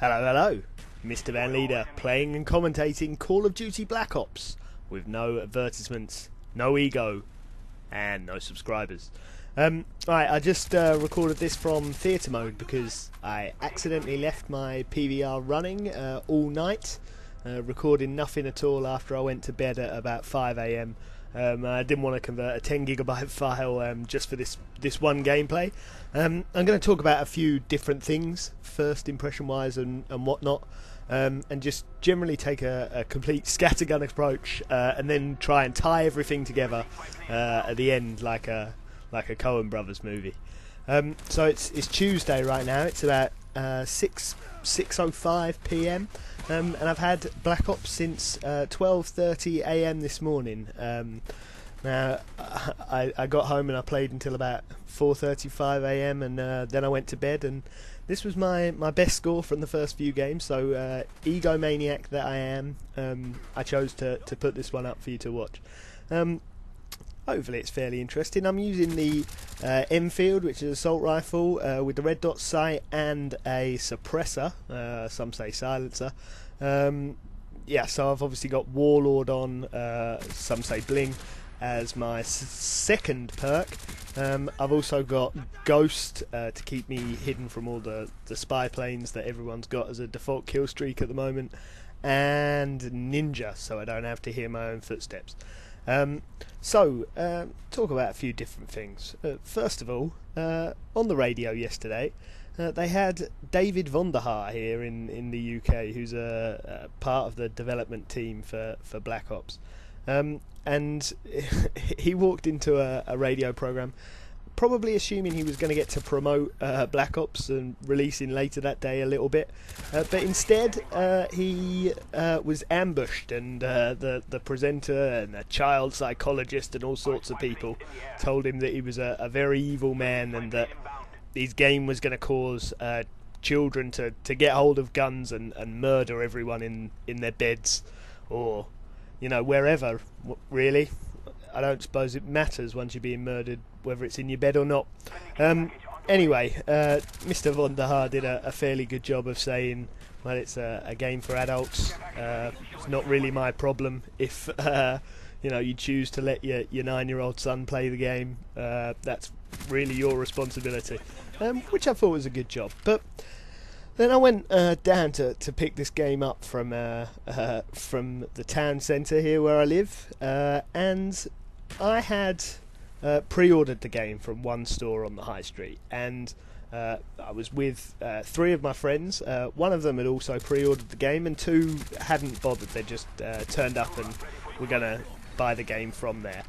Hello, hello, Mrvanleider playing and commentating Call of Duty Black Ops with no advertisements, no ego, and no subscribers. Right, I just recorded this from theatre mode because I accidentally left my PVR running all night, recording nothing at all after I went to bed at about 5 AM. I didn't want to convert a 10 gigabyte file just for this one gameplay. I'm going to talk about a few different things, first impression wise and whatnot, and just generally take a complete scattergun approach, and then try and tie everything together at the end like a Coen Brothers movie. So it's Tuesday right now. It's about 6:05 PM. And I've had Black Ops since 12:30 AM this morning. Now I got home and I played until about 4:35 AM, and then I went to bed, and this was my best score from the first few games. So egomaniac that I am, I chose to put this one up for you to watch. Hopefully it's fairly interesting. I'm using the Enfield, which is an assault rifle with the Red Dot sight and a suppressor, some say silencer. Yeah, so I've obviously got Warlord on, some say Bling, as my second perk. I've also got Ghost to keep me hidden from all the spy planes that everyone's got as a default kill streak at the moment, and Ninja, so I don't have to hear my own footsteps. Talk about a few different things. First of all, on the radio yesterday, they had David Vonderhaar here in the UK, who's a part of the development team for Black Ops, and he walked into a radio program, probably assuming he was going to get to promote Black Ops and releasing later that day a little bit, but instead he was ambushed, and the presenter and a child psychologist and all sorts of people told him that he was a very evil man, and that his game was going to cause children to get hold of guns and murder everyone in their beds, or wherever, really. I don't suppose it matters once you're being murdered whether it's in your bed or not. Anyway, Mr. Vonderhaar did a fairly good job of saying, well, it's a game for adults. It's not really my problem if you choose to let your 9-year-old son play the game. That's really your responsibility, which I thought was a good job. But then I went down to pick this game up from the town centre here where I live, and I had pre-ordered the game from one store on the high street, and I was with 3 of my friends. One of them had also pre-ordered the game, and 2 hadn't bothered. They just turned up and were going to buy the game from there.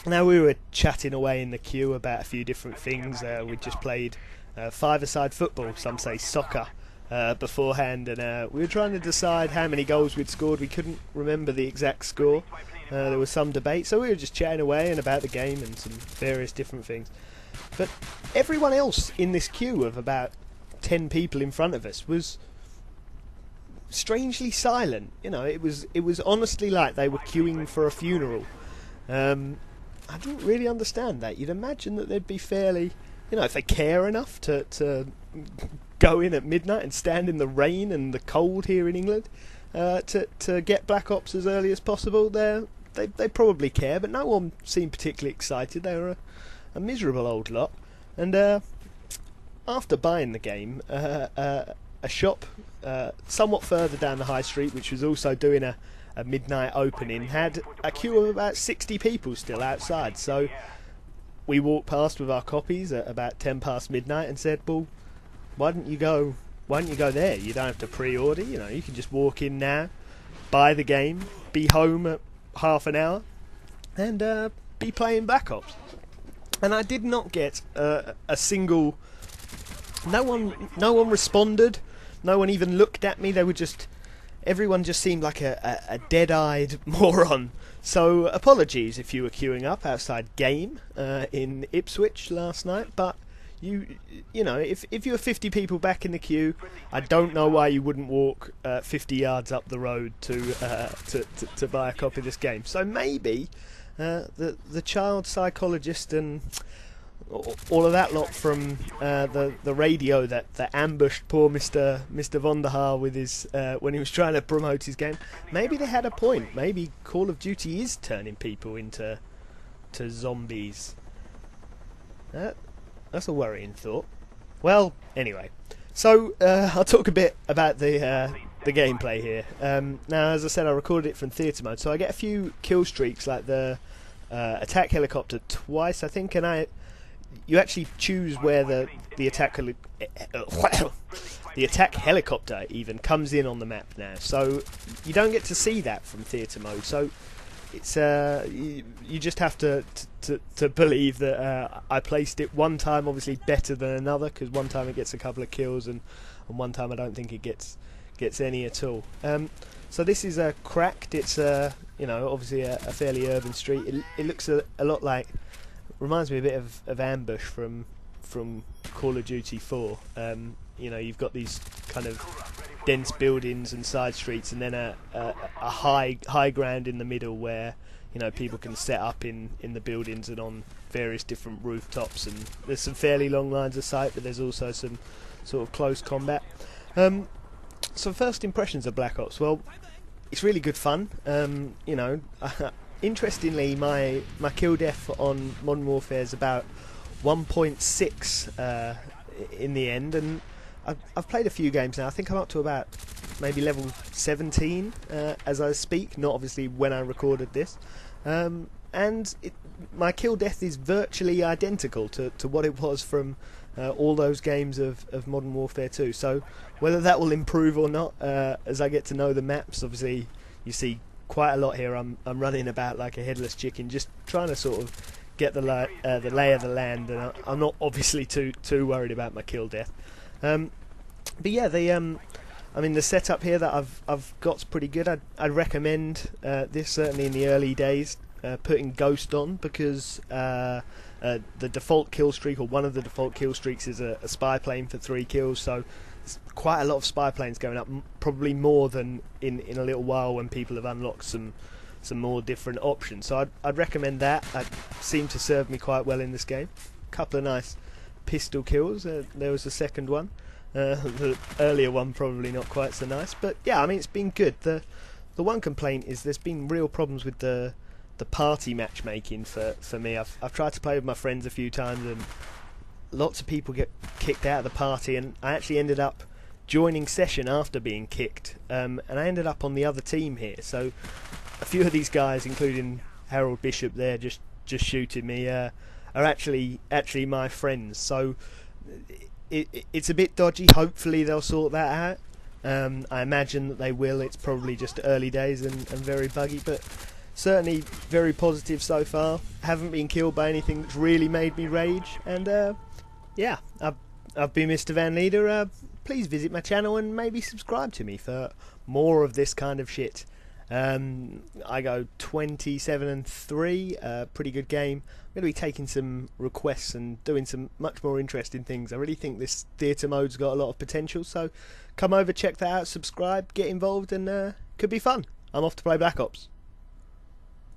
Now we were chatting away in the queue about a few different things. We just played 5-a-side football, some say soccer, beforehand, and we were trying to decide how many goals we'd scored. We couldn't remember the exact score. There was some debate, so we were just chatting away and about the game and some various different things. But everyone else in this queue of about 10 people in front of us was strangely silent. It was honestly like they were queuing for a funeral. I didn't really understand that. You'd imagine that they'd be fairly, if they care enough to go in at midnight and stand in the rain and the cold here in England to get Black Ops as early as possible. They probably care, but no one seemed particularly excited. They were a miserable old lot. And after buying the game, a shop somewhat further down the high street, which was also doing a midnight opening, had a queue of about 60 people still outside. So we walked past with our copies at about 10 past midnight and said, well, why don't you go there? You don't have to pre-order, you can just walk in now, buy the game, be home at half an hour, and be playing Black Ops. And I did not get a single... No one responded, no one even looked at me. They were just... Everyone just seemed like a dead-eyed moron. So apologies if you were queuing up outside Game in Ipswich last night, but if you were 50 people back in the queue, I don't know why you wouldn't walk 50 yards up the road to buy a copy of this game. So maybe the child psychologist and all of that lot from the radio that ambushed poor Mr. Vonderhaar with his when he was trying to promote his game. Maybe they had a point. Maybe Call of Duty is turning people into zombies. That's a worrying thought. Well, anyway, so I'll talk a bit about the gameplay here. Now, as I said, I recorded it from theatre mode, so I get a few kill streaks, like the attack helicopter twice, I think, and you actually choose where the attack helicopter even comes in on the map now. So you don't get to see that from theatre mode. So it's you just have to believe that I placed it one time obviously better than another, because one time it gets a couple of kills and one time I don't think it gets any at all. So this is cracked. It's obviously a fairly urban street. It looks a lot like, reminds me a bit of Ambush from Call of Duty 4. You've got these kind of dense buildings and side streets, and then a high ground in the middle where people can set up in the buildings and on various different rooftops, and there's some fairly long lines of sight, but there's also some sort of close combat. So first impressions of Black Ops, well, it's really good fun. Interestingly, my kill death on Modern Warfare is about 1.6 in the end, and I've played a few games now. I think I'm up to about maybe level 17 as I speak, not obviously when I recorded this. And my kill death is virtually identical to what it was from all those games of Modern Warfare 2. So whether that will improve or not, as I get to know the maps, obviously you see quite a lot here. I'm running about like a headless chicken, just trying to sort of get the lay of the land, and I'm not obviously too worried about my kill death. But yeah, the setup here that I've got's pretty good. I'd recommend this certainly in the early days, putting Ghost on, because the default kill streak, or one of the default kill streaks, is a spy plane for 3 kills. So there's quite a lot of spy planes going up, probably more than in a little while when people have unlocked some more different options. So I'd recommend that. That seemed to serve me quite well in this game. A couple of nice pistol kills. There was a second one. The earlier one probably not quite so nice, but yeah, it's been good. The one complaint is there's been real problems with the party matchmaking for me. I've tried to play with my friends a few times, and lots of people get kicked out of the party, and I actually ended up joining session after being kicked, and I ended up on the other team here. So a few of these guys, including Harold Bishop there, just shooting me, are actually my friends. So it's a bit dodgy. Hopefully they'll sort that out. I imagine that they will. It's probably just early days and very buggy, but certainly very positive so far. Haven't been killed by anything that's really made me rage, and yeah, I've been Mr. Vanleider. Please visit my channel and maybe subscribe to me for more of this kind of shit. I go 27-3, pretty good game. I'm going to be taking some requests and doing some much more interesting things. I really think this theatre mode's got a lot of potential, so come over, check that out, subscribe, get involved, and could be fun. I'm off to play Black Ops.